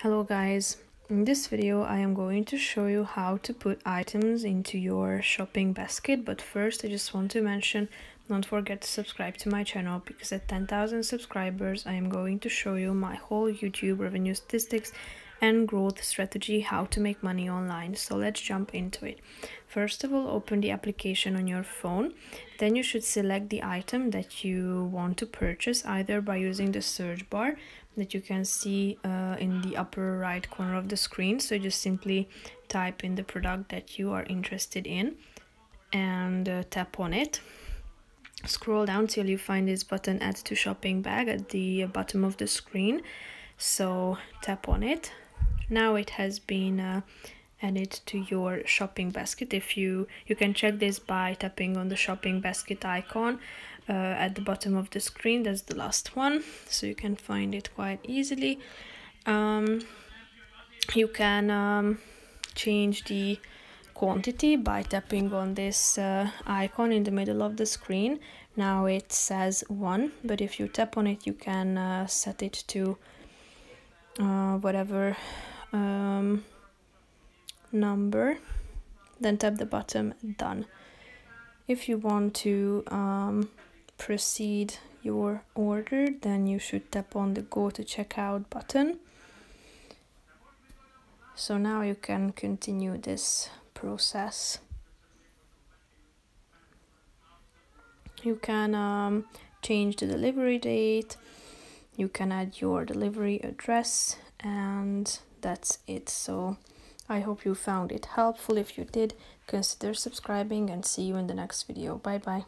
Hello guys, in this video I am going to show you how to put items into your shopping basket, but first I just want to mention, don't forget to subscribe to my channel because at 10,000 subscribers I am going to show you my whole YouTube revenue statistics and growth strategy, how to make money online. So let's jump into it. First of all, open the application on your phone. Then you should select the item that you want to purchase either by using the search bar that you can see in the upper right corner of the screen. So just simply type in the product that you are interested in and tap on it. Scroll down till you find this button, add to shopping bag, at the bottom of the screen. So tap on it. Now it has been added to your shopping basket. If you can check this by tapping on the shopping basket icon at the bottom of the screen. That's the last one, so you can find it quite easily. You can change the quantity by tapping on this icon in the middle of the screen. Now it says 1, but if you tap on it you can set it to whatever number, then tap the button done. If you want to proceed your order, then you should tap on the go to checkout button. So now you can continue this process. You can change the delivery date, you can add your delivery address, and that's it. So I hope you found it helpful. If you did, consider subscribing and see you in the next video. Bye bye.